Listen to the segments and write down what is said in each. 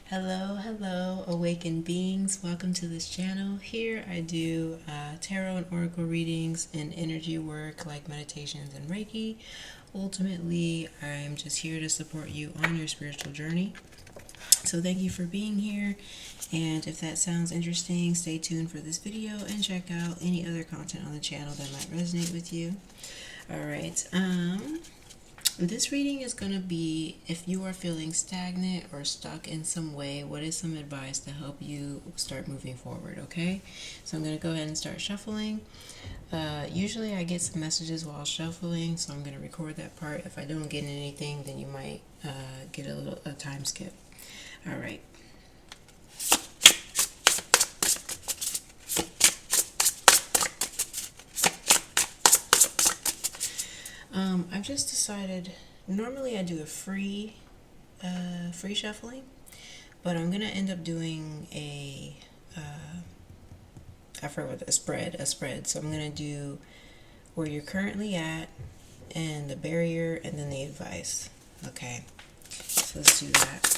Hello, awakened beings. Welcome to this channel. Here I do tarot and oracle readings and energy work like meditations and reiki. Ultimately, I'm just here to support you on your spiritual journey. So thank you for being here. And if that sounds interesting, stay tuned for this video and check out any other content on the channel that might resonate with you. All right. This reading is going to be if you are feeling stagnant or stuck in some way, what is some advice to help you start moving forward, okay? So I'm going to go ahead and start shuffling. Usually I get some messages while shuffling, so I'm going to record that part. If I don't get anything, then you might get a time skip. All right. I've just decided, normally I do a free shuffling, but I'm gonna end up doing I forgot what, a spread. So I'm gonna do where you're currently at and the barrier and then the advice. Okay, so let's do that.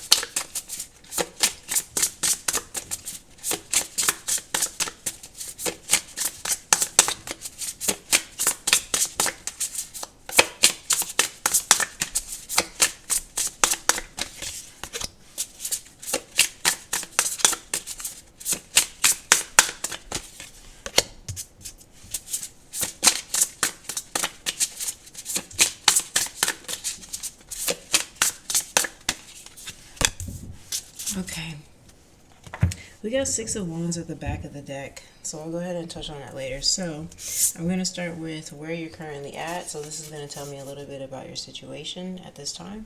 Okay, we got Six of Wands at the back of the deck, so I'll go ahead and touch on that later. So I'm going to start with where you're currently at. So this is going to tell me a little bit about your situation at this time.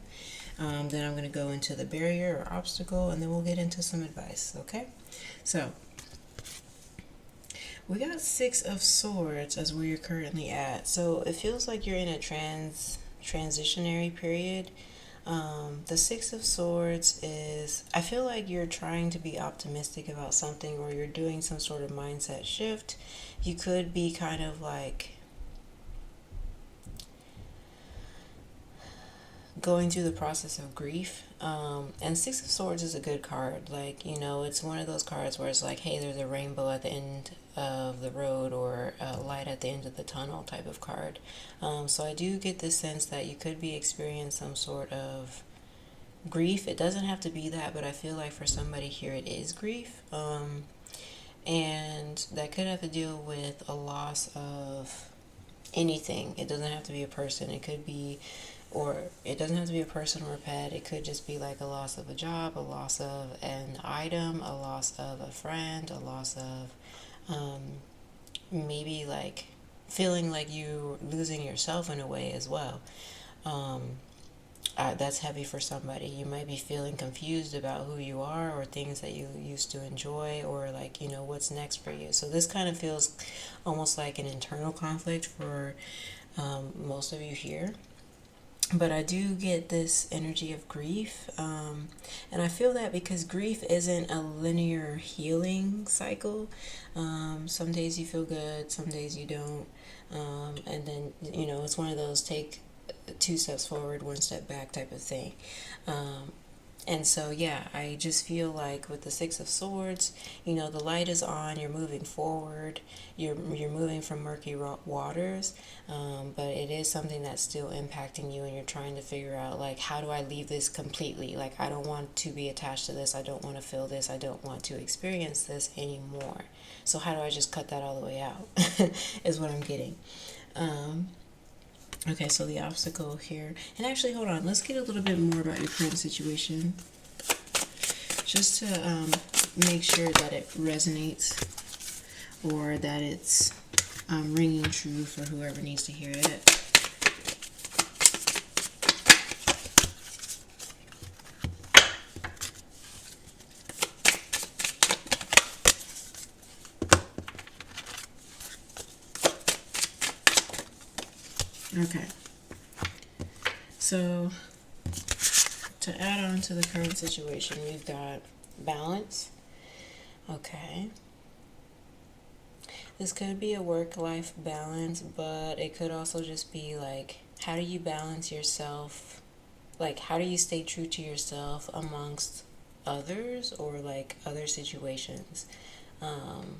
Then I'm going to go into the barrier or obstacle, and then we'll get into some advice, okay? So we got Six of Swords as where you're currently at. So it feels like you're in a transitionary period. The Six of Swords is, I feel like you're trying to be optimistic about something, or you're doing some sort of mindset shift. You could be kind of like going through the process of grief. And Six of Swords is a good card. Like, you know, it's one of those cards where it's like, hey, there's a rainbow at the end of the road, or a light at the end of the tunnel type of card. So I do get this sense that you could be experiencing some sort of grief. It doesn't have to be that, but I feel like for somebody here it is grief. And that could have to deal with a loss of anything. It doesn't have to be a person. It could be, or it doesn't have to be a person or a pet. It could just be like a loss of a job, a loss of an item, a loss of a friend, a loss of maybe like feeling like you losing yourself in a way as well. That's heavy for somebody. You might be feeling confused about who you are, or things that you used to enjoy, or like, you know, what's next for you. So this kind of feels almost like an internal conflict for most of you here. But I do get this energy of grief. And I feel that because grief isn't a linear healing cycle. Some days you feel good, some days you don't. And then, you know, it's one of those take two steps forward, one step back type of thing. And so, yeah, I just feel like with the Six of Swords, you know, the light is on, you're moving forward, you're moving from murky waters, but it is something that's still impacting you, and you're trying to figure out, like, how do I leave this completely? Like, I don't want to be attached to this, I don't want to feel this, I don't want to experience this anymore. So how do I just cut that all the way out, is what I'm getting. Okay, so the obstacle here, and actually, hold on, let's get a little bit more about your current situation, just to make sure that it resonates, or that it's ringing true for whoever needs to hear it. Okay, so to add on to the current situation, we've got balance. Okay, this could be a work-life balance, but it could also just be like, how do you balance yourself? Like, how do you stay true to yourself amongst others or like other situations. Um,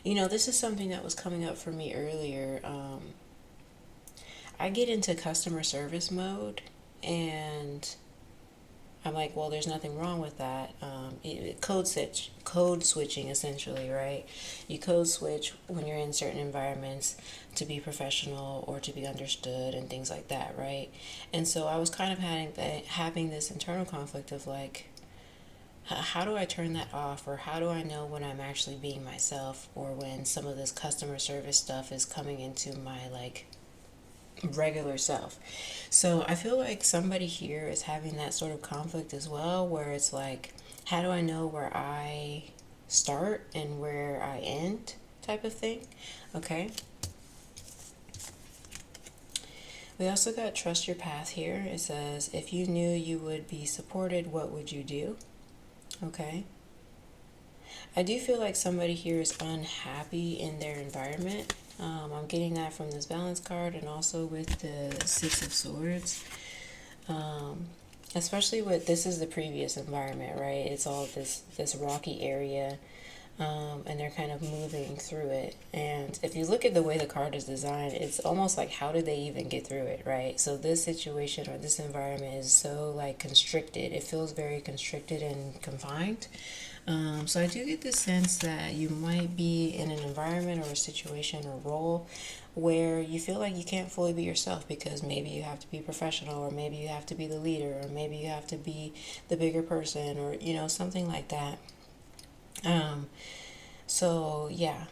this is something that was coming up for me earlier. I get into customer service mode, and I'm like, well, there's nothing wrong with that. Code switching, essentially, right? You code switch when you're in certain environments to be professional or to be understood and things like that, right? And so I was kind of having this internal conflict of like, how do I turn that off, or how do I know when I'm actually being myself, or when some of this customer service stuff is coming into my like regular self. So I feel like somebody here is having that sort of conflict as well, where it's like, how do I know where I start and where I end, type of thing. Okay. We also got trust your path here. It says, if you knew you would be supported, what would you do? Okay. I do feel like somebody here is unhappy in their environment. I'm getting that from this balance card, and also with the Six of Swords. Especially with, this is the previous environment, right? It's all this rocky area, and they're kind of moving through it. And if you look at the way the card is designed, it's almost like, how did they even get through it, right? So this situation or this environment is so like constricted. It feels very constricted and confined. So I do get the sense that you might be in an environment or a situation or role where you feel like you can't fully be yourself, because maybe you have to be professional, or maybe you have to be the leader, or maybe you have to be the bigger person, or something like that. So yeah.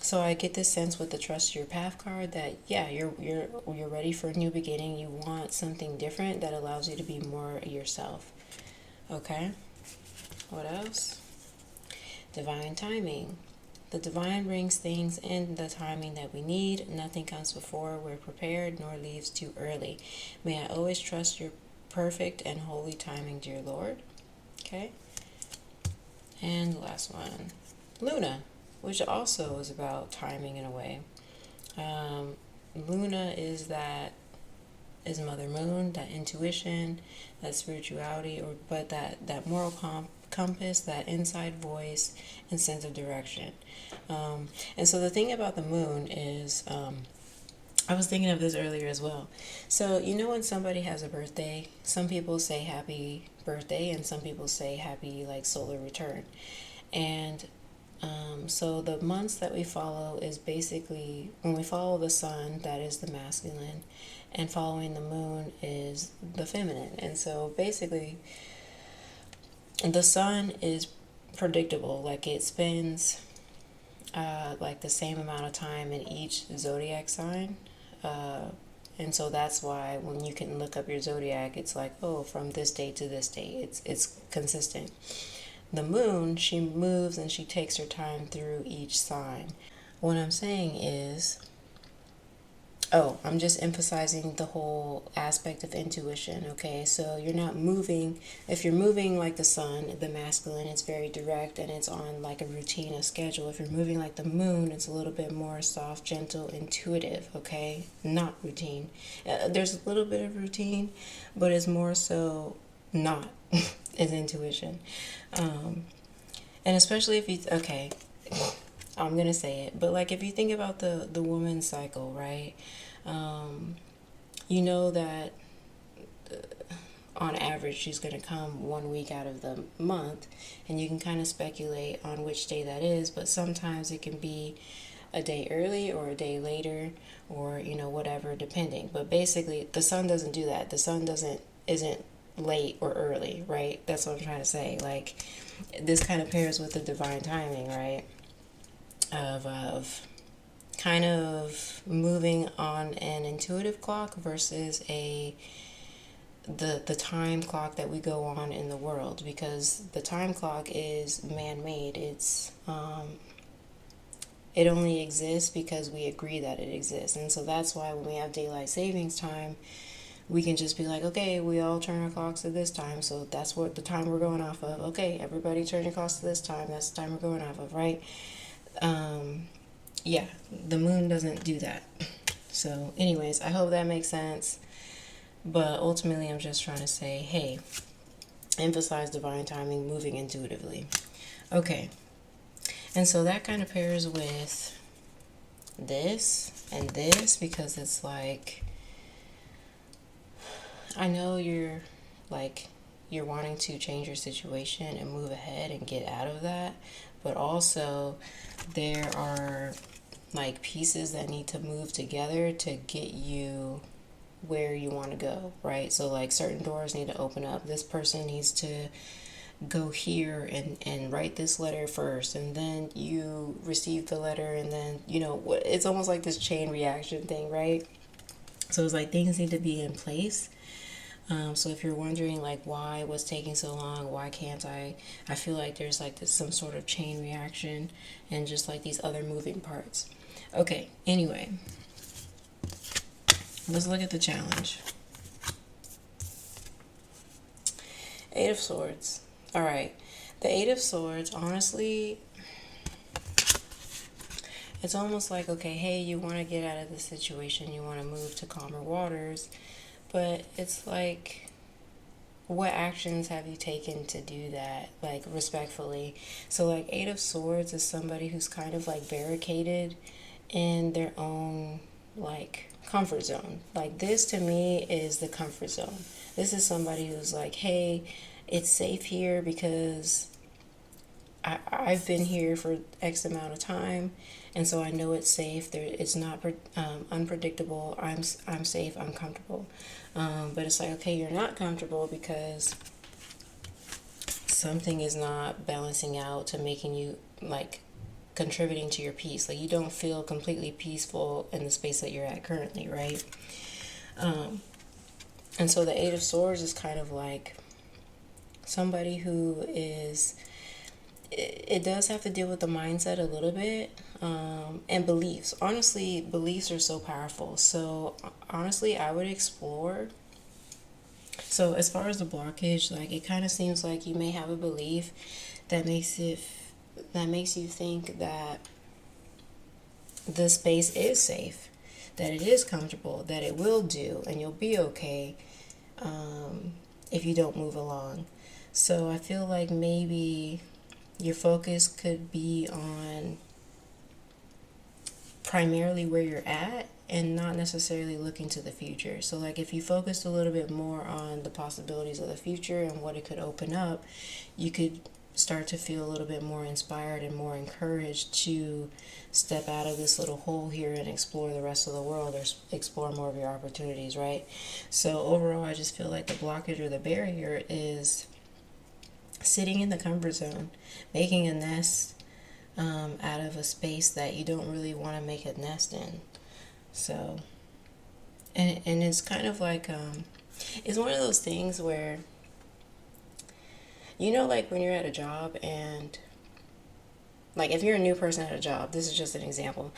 So I get this sense with the trust your path card that yeah, you're ready for a new beginning. You want something different that allows you to be more yourself. Okay? What else? Divine timing. The divine brings things in the timing that we need. Nothing comes before we're prepared, nor leaves too early. May I always trust your perfect and holy timing, dear Lord. Okay? And the last one, Luna, which also is about timing in a way. Luna is Mother Moon, that intuition, that spirituality, but that moral compass, that inside voice and sense of direction. And so the thing about the moon is, I was thinking of this earlier as well. So when somebody has a birthday, some people say happy birthday, and some people say happy like solar return. And so the months that we follow is basically, when we follow the sun, that is the masculine, and following the moon is the feminine. And so basically, the sun is predictable. Like, it spends like the same amount of time in each zodiac sign. And so that's why when you can look up your zodiac, it's like, oh, from this date to this date, it's consistent. The moon, she moves and she takes her time through each sign. What I'm saying is, I'm just emphasizing the whole aspect of intuition, okay? So you're not moving, if you're moving like the sun, the masculine, it's very direct and it's on like a routine, a schedule. If you're moving like the moon, it's a little bit more soft, gentle, intuitive, okay? Not routine. There's a little bit of routine, but it's more so not as intuition. And especially if you, okay, I'm gonna say it, but like if you think about the woman's cycle, right? You know that on average she's gonna come 1 week out of the month, and you can kind of speculate on which day that is, but sometimes it can be a day early or a day later, or whatever, depending. But basically the sun doesn't do that. The sun isn't late or early, right? That's what I'm trying to say. Like, this kind of pairs with the divine timing, right? Of kind of moving on an intuitive clock versus the time clock that we go on in the world, because the time clock is man-made. It's it only exists because we agree that it exists. And so that's why when we have daylight savings time, we can just be like, okay, we all turn our clocks at this time, so that's what the time we're going off of. Okay, everybody turn your clocks to this time, that's the time we're going off of, right? Yeah, the moon doesn't do that. So anyways, I hope that makes sense. But ultimately, I'm just trying to say, hey, Emphasize divine timing, moving intuitively. Okay. And so that kind of pairs with this and this, because it's like, I know you're wanting to change your situation and move ahead and get out of that, but also there are like pieces that need to move together to get you where you want to go, right? So like certain doors need to open up. This person needs to go here and write this letter first, and then you receive the letter, and then it's almost like this chain reaction thing, right? So it's like things need to be in place. So if you're wondering like why what's taking so long, why can't I feel like there's like this some sort of chain reaction and just like these other moving parts. Okay, anyway, let's look at the challenge. Eight of Swords. All right, the Eight of Swords, honestly, it's almost like, okay, hey, you want to get out of this situation, you want to move to calmer waters, but it's like, what actions have you taken to do that, like respectfully? So like Eight of Swords is somebody who's kind of like barricaded in their own like comfort zone. Like this to me is the comfort zone. This is somebody who's like, hey, it's safe here because I've been here for X amount of time, and so I know it's safe. It's not unpredictable. I'm safe. I'm comfortable. But it's like, okay, you're not comfortable because something is not balancing out to making you like contributing to your peace. Like you don't feel completely peaceful in the space that you're at currently, right? And so the Eight of Swords is kind of like somebody who is, it does have to deal with the mindset a little bit, and beliefs. Honestly, beliefs are so powerful. So honestly, I would explore. So as far as the blockage, like it kind of seems like you may have a belief that makes you think that the space is safe, that it is comfortable, that it will do, and you'll be okay if you don't move along. So I feel like maybe your focus could be on primarily where you're at and not necessarily looking to the future. So like if you focused a little bit more on the possibilities of the future and what it could open up, you could start to feel a little bit more inspired and more encouraged to step out of this little hole here and explore the rest of the world, or explore more of your opportunities, right? So overall, I just feel like the blockage or the barrier is sitting in the comfort zone, making a nest out of a space that you don't really want to make a nest in. So, and it's kind of like, it's one of those things where, like when you're at a job and, like if you're a new person at a job, this is just an example,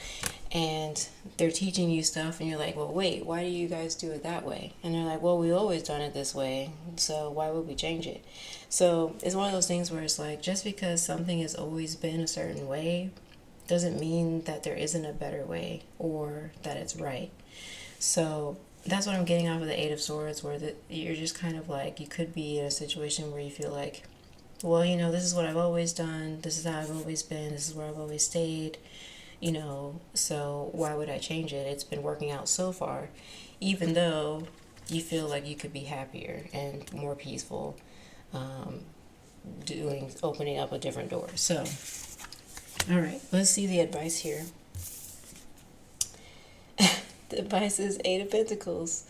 and they're teaching you stuff and you're like, well, wait, why do you guys do it that way? And they're like, well, we always done it this way, so why would we change it? So it's one of those things where it's like, just because something has always been a certain way doesn't mean that there isn't a better way or that it's right. So that's what I'm getting off of the Eight of Swords, where you're just kind of like, you could be in a situation where you feel like, well, this is what I've always done, this is how I've always been, this is where I've always stayed, so why would I change it? It's been working out so far, even though you feel like you could be happier and more peaceful, opening up a different door. So, all right, let's see the advice here. The advice is Eight of Pentacles.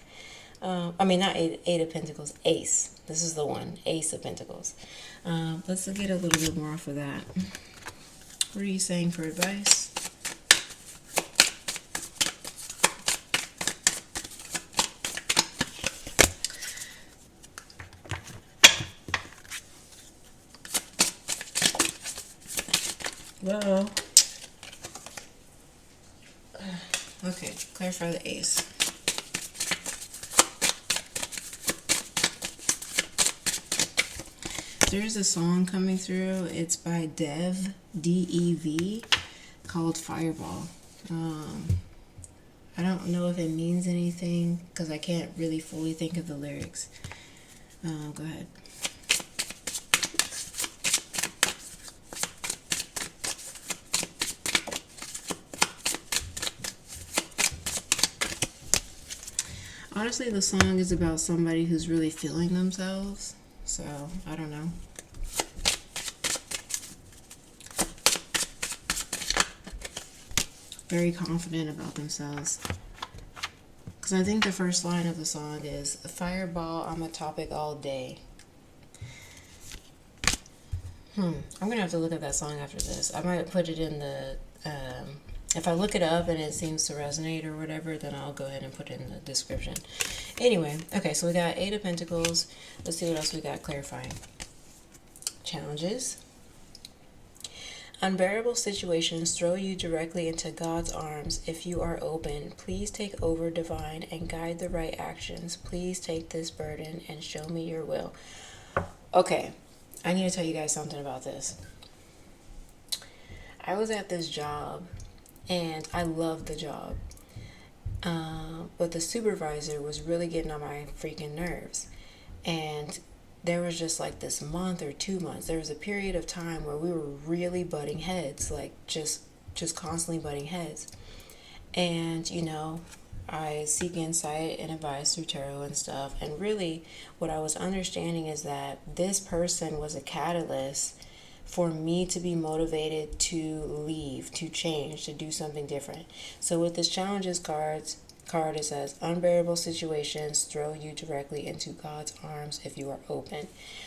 Not eight of Pentacles, Ace. This is the one, Ace of Pentacles. Let's get a little bit more off of that. What are you saying for advice? Whoa. Okay, clarify the Ace. There's a song coming through. It's by Dev, D-E-V, called Fireball. I don't know if it means anything because I can't really fully think of the lyrics. Go ahead. honestly, the song is about somebody who's really feeling themselves. So, I don't know. Very confident about themselves. Because I think the first line of the song is, Fireball, I'm a topic all day. I'm going to have to look at that song after this. I might put it in the... if I look it up and it seems to resonate or whatever, then I'll go ahead and put it in the description. Anyway, okay, so we got 8 of Pentacles. Let's see what else we got clarifying. Challenges. Unbearable situations throw you directly into God's arms if you are open. Please take over, divine, and guide the right actions. Please take this burden and show me your will. Okay, I need to tell you guys something about this. I was at this job, and I loved the job. But the supervisor was really getting on my freaking nerves. And there was just like this month or 2 months, there was a period of time where we were really butting heads, like just constantly butting heads. And, you know, I seek insight and advice through tarot and stuff. And really what I was understanding is that this person was a catalyst for me to be motivated to leave, to change, to do something different. So with this challenges card, it says, unbearable situations throw you directly into God's arms if you are open.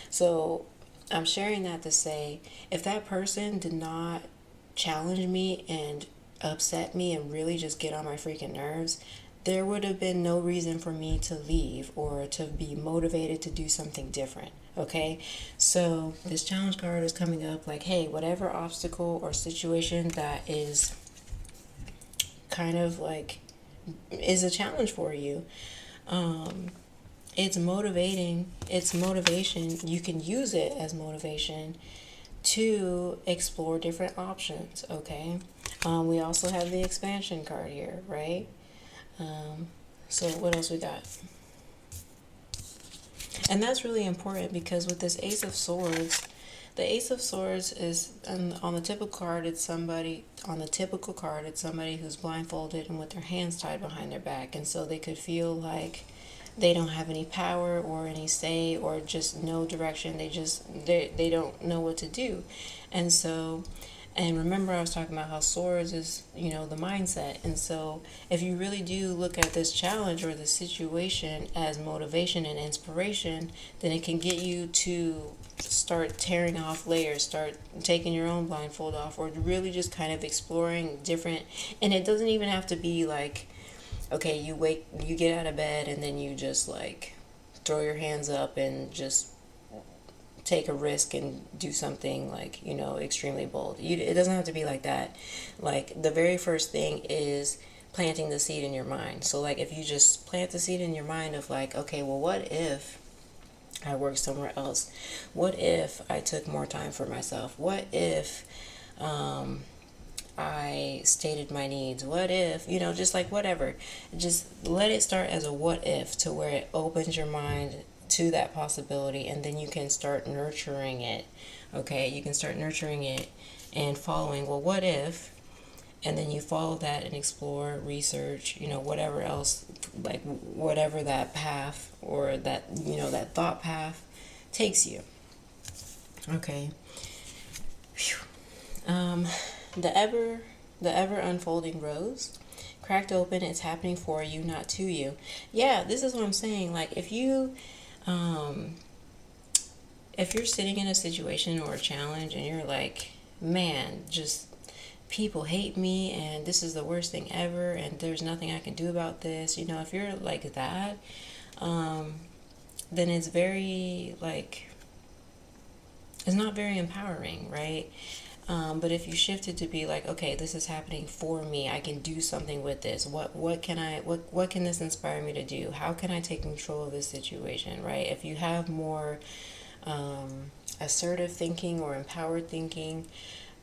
So I'm sharing that to say, if that person did not challenge me and upset me and really just get on my freaking nerves, there would have been no reason for me to leave or to be motivated to do something different. Okay, so this challenge card is coming up like, hey, whatever obstacle or situation that is kind of like is a challenge for you, it's motivating, it's motivation. You can use it as motivation to explore different options. Okay, we also have the expansion card here, right? So what else we got? And that's really important because with this Ace of Swords, the Ace of Swords is on the typical card. It's somebody who's blindfolded and with their hands tied behind their back, and so they could feel like they don't have any power or any say or just no direction. They don't know what to do, and so. And remember, I was talking about how swords is, you know, the mindset. And so if you really do look at this challenge or this situation as motivation and inspiration, then it can get you to start tearing off layers, start taking your own blindfold off, or really just kind of exploring different. And it doesn't even have to be like, okay, you get out of bed and then you just like throw your hands up and just take a risk and do something like, you know, extremely bold. It doesn't have to be like that. Like the very first thing is planting the seed in your mind. So like if you just plant the seed in your mind of like, okay, well, what if I worked somewhere else? What if I took more time for myself? What if I stated my needs? What if, you know, just like whatever. Just let it start as a what if, to where it opens your mind to that possibility, and then you can start nurturing it. Okay, you can start nurturing it and following, well, what if, and then you follow that and explore, research, you know, whatever else, like whatever that path or that, you know, that thought path takes you. Okay. The ever unfolding rose, cracked open, it's happening for you, not to you. Yeah, this is what I'm saying. Like if you're sitting in a situation or a challenge and you're like, man, just people hate me and this is the worst thing ever and there's nothing I can do about this, you know, if you're like that, then it's very like, it's not very empowering, right? But if you shift it to be like, okay, this is happening for me, I can do something with this. What can this inspire me to do? How can I take control of this situation, right? If you have more assertive thinking or empowered thinking,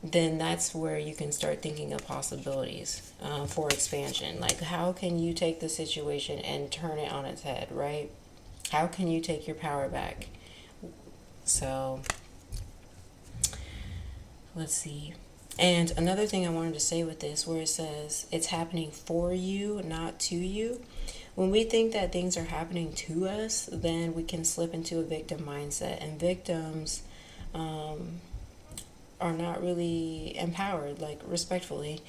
then that's where you can start thinking of possibilities for expansion. Like, how can you take the situation and turn it on its head, right? How can you take your power back? So let's see. And another thing I wanted to say with this, where it says it's happening for you, not to you. when we think that things are happening to us, then we can slip into a victim mindset, and victims are not really empowered, like respectfully.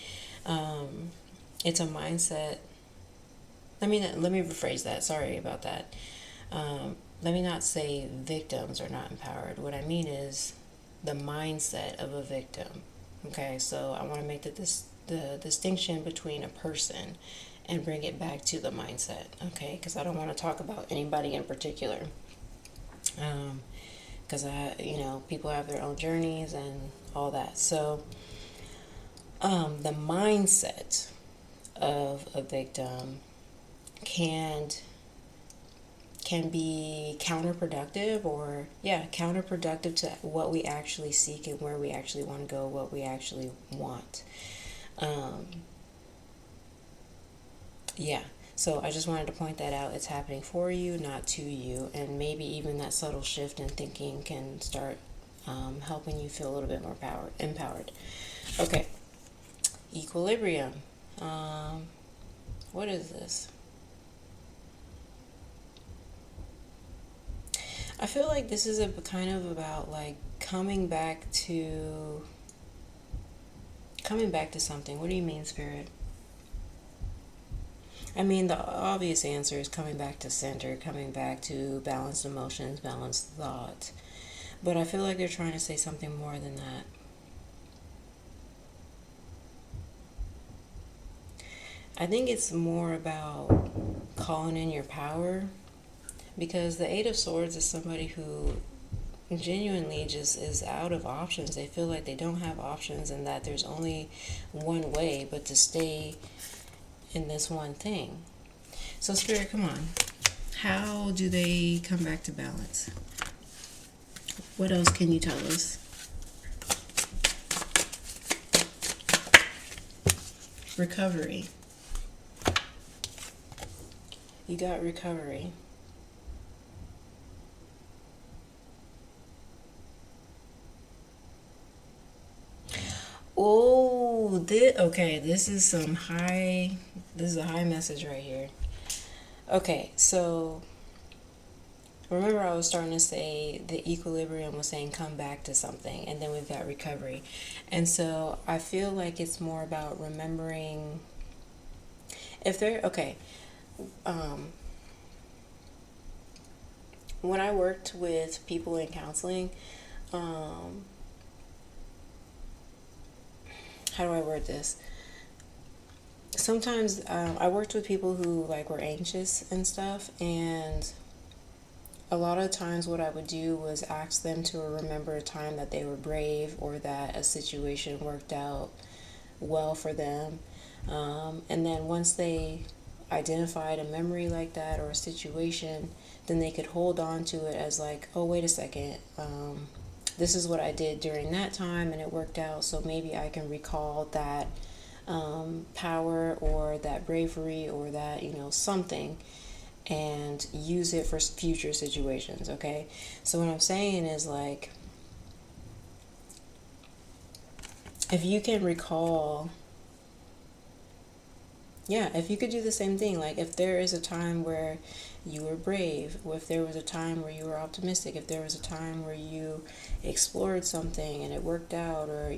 It's a mindset. Let me rephrase that. Sorry about that. Let me not say victims are not empowered. What I mean is the mindset of a victim. Okay, so I want to make the distinction between a person and bring it back to the mindset. Okay, because I don't want to talk about anybody in particular. Because people have their own journeys and all that. So, the mindset of a victim can be counterproductive, counterproductive to what we actually seek and where we actually want to go, what we actually want. So I just wanted to point that out. It's happening for you, not to you, and maybe even that subtle shift in thinking can start helping you feel a little bit more empowered. Okay, equilibrium. What is this? I feel like this is a kind of about like coming back to something. What do you mean, Spirit? I mean, the obvious answer is coming back to center, coming back to balanced emotions, balanced thought. But I feel like they're trying to say something more than that. I think it's more about calling in your power, because the Eight of Swords is somebody who genuinely just is out of options. They feel like they don't have options and that there's only one way but to stay in this one thing. So Spirit, come on. How do they come back to balance? What else can you tell us? Recovery. You got recovery. Oh, this is a high message right here. Okay, so remember I was starting to say the equilibrium was saying come back to something, and then we've got recovery. And so I feel like it's more about remembering when I worked with people in counseling, how do I word this? Sometimes I worked with people who like were anxious and stuff, and a lot of times what I would do was ask them to remember a time that they were brave or that a situation worked out well for them. And then once they identified a memory like that or a situation, then they could hold on to it as like, oh, wait a second, this is what I did during that time and it worked out, so maybe I can recall that power or that bravery or that, something, and use it for future situations. Okay, so what I'm saying is, like, if you can recall, if you could do the same thing, like if there is a time where you were brave, or if there was a time where you were optimistic, if there was a time where you explored something and it worked out, or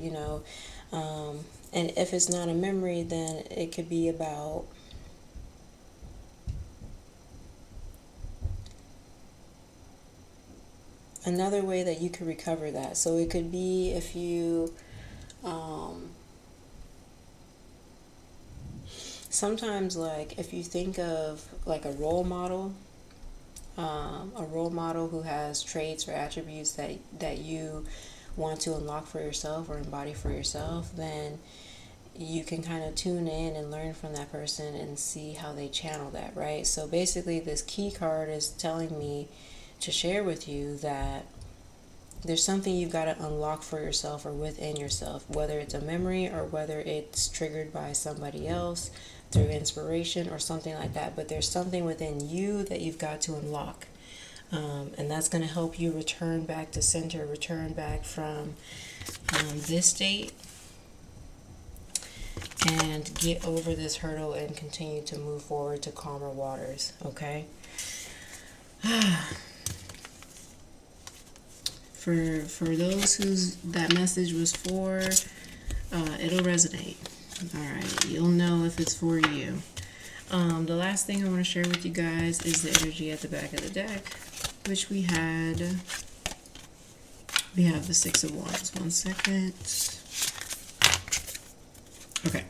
and if it's not a memory, then it could be about another way that you could recover that. So it could be if you sometimes, like, if you think of like a role model who has traits or attributes that you want to unlock for yourself or embody for yourself, then you can kind of tune in and learn from that person and see how they channel that, right? So basically this key card is telling me to share with you that there's something you've got to unlock for yourself or within yourself, whether it's a memory or whether it's triggered by somebody else through inspiration or something like that. But there's something within you that you've got to unlock. And that's going to help you return back to center, return back from this state and get over this hurdle and continue to move forward to calmer waters, okay? For those whose that message was for, it'll resonate. All right, you'll know if it's for you. The last thing I want to share with you guys is the energy at the back of the deck, which we have the Six of Wands. 1 second. Okay.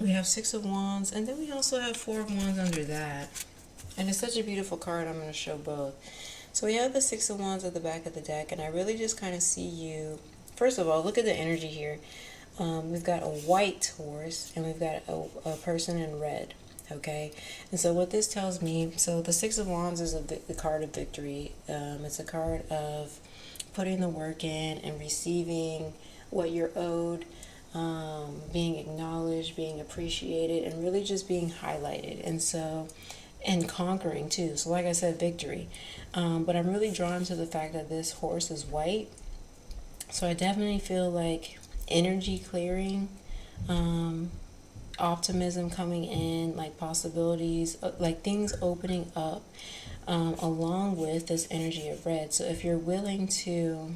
We have Six of Wands, and then we also have Four of Wands under that. And it's such a beautiful card, I'm going to show both. So we have the Six of Wands at the back of the deck, and I really just kind of see you. First of all, look at the energy here. We've got a white horse, and we've got a person in red, okay? And so what this tells me, so the Six of Wands is the card of victory. It's a card of putting the work in and receiving what you're owed, being acknowledged, being appreciated, and really just being highlighted. And conquering too. So like I said, victory. But I'm really drawn to the fact that this horse is white. So I definitely feel like energy clearing, optimism coming in, like possibilities, like things opening up, along with this energy of red. So if you're willing to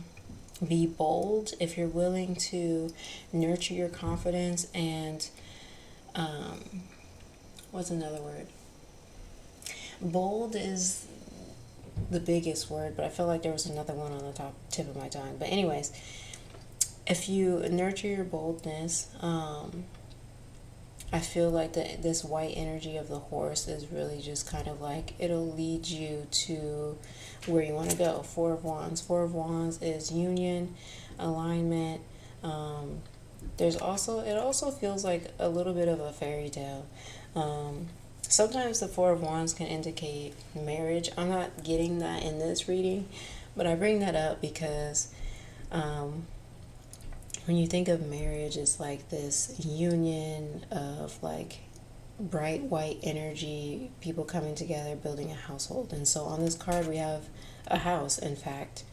be bold, if you're willing to nurture your confidence and, what's another word? Bold is the biggest word, but I feel like there was another one on the tip of my tongue. But anyways, if you nurture your boldness, I feel like this white energy of the horse is really just kind of like, it'll lead you to where you want to go. Four of Wands. Four of Wands is union, alignment. It also feels like a little bit of a fairy tale. Sometimes the Four of Wands can indicate marriage. I'm not getting that in this reading, but I bring that up because when you think of marriage, it's like this union of like bright white energy, people coming together, building a household. And so on this card, we have a house, in fact.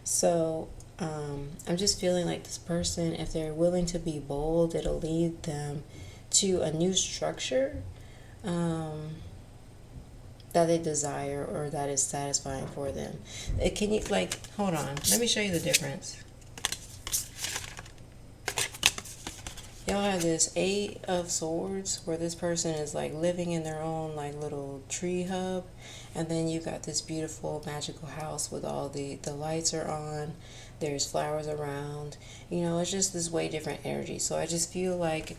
So I'm just feeling like this person, if they're willing to be bold, it'll lead them to a new structure that they desire or that is satisfying for them. Can you, like, hold on, let me show you the difference. Y'all have this Eight of Swords where this person is like living in their own like little tree hub, and then you got this beautiful magical house with all the lights are on, there's flowers around, it's just this way different energy. So I just feel like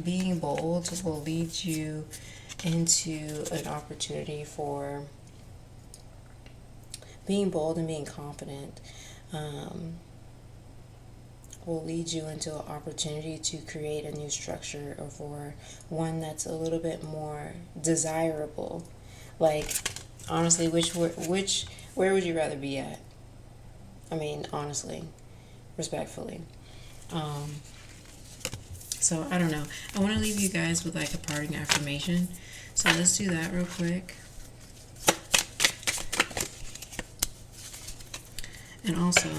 being bold will lead you into an opportunity for being bold and being confident. Will lead you into an opportunity to create a new structure, or for one that's a little bit more desirable. Like, honestly, where would you rather be at? I mean, honestly, respectfully. So I don't know. I want to leave you guys with like a parting affirmation. So let's do that real quick. And also,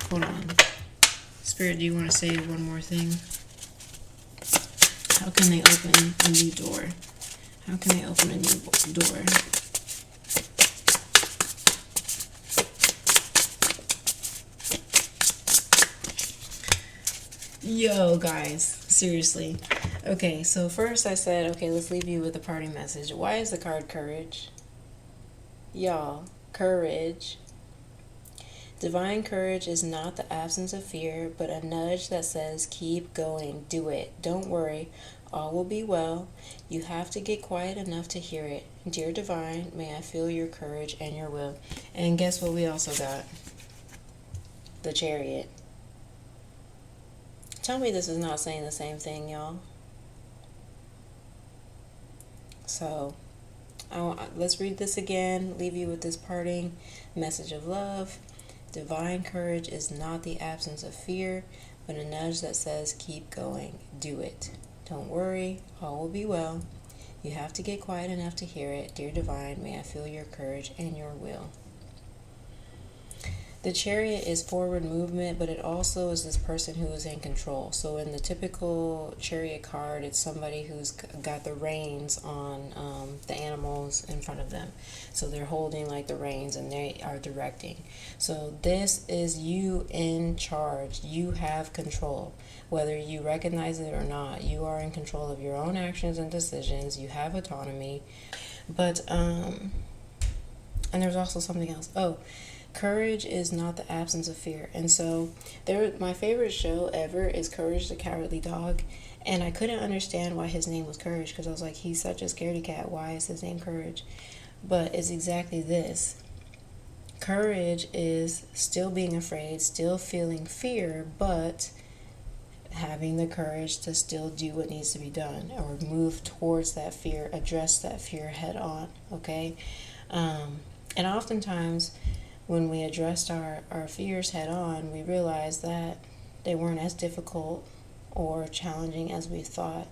hold on. Spirit, do you want to say one more thing? How can they open a new door? How can they open a new door? Yo, guys, seriously. Okay, so first I said, okay, let's leave you with a parting message. Why is the card Courage? Y'all, courage. Divine courage is not the absence of fear, but a nudge that says, keep going, do it, don't worry, all will be well. You have to get quiet enough to hear it. Dear Divine, may I feel your courage and your will. And guess what we also got? The Chariot. Tell me this is not saying the same thing, y'all. So, let's read this again, leave you with this parting message of love. Divine courage is not the absence of fear, but a nudge that says, keep going, do it. Don't worry, all will be well. You have to get quiet enough to hear it. Dear Divine, may I feel your courage and your will. The Chariot is forward movement, but it also is this person who is in control. So in the typical Chariot card, it's somebody who's got the reins on the animals in front of them. So they're holding like the reins and they are directing. So this is you in charge. You have control. Whether you recognize it or not, you are in control of your own actions and decisions. You have autonomy. But, and there's also something else. Oh, courage is not the absence of fear. And so my favorite show ever is Courage the Cowardly Dog. And I couldn't understand why his name was Courage, because I was like, he's such a scaredy cat. Why is his name Courage? But it's exactly this. Courage is still being afraid, still feeling fear, but having the courage to still do what needs to be done or move towards that fear, address that fear head on, okay? And oftentimes when we addressed our fears head on, we realized that they weren't as difficult or challenging as we thought.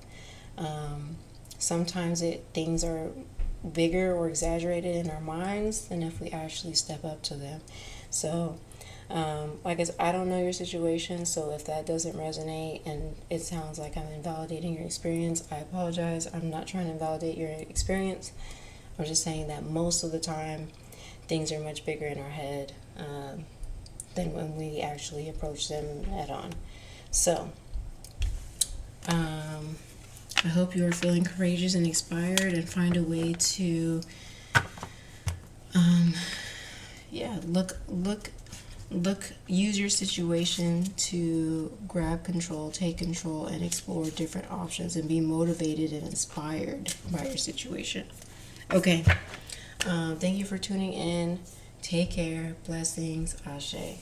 Sometimes things are bigger or exaggerated in our minds than if we actually step up to them. So like I said, I don't know your situation, so if that doesn't resonate and it sounds like I'm invalidating your experience, I apologize. I'm not trying to invalidate your experience. I'm just saying that most of the time things are much bigger in our head than when we actually approach them head on. So I hope you are feeling courageous and inspired and find a way to use your situation to grab control, take control, and explore different options and be motivated and inspired by your situation. Okay. Thank you for tuning in. Take care. Blessings. Ashe.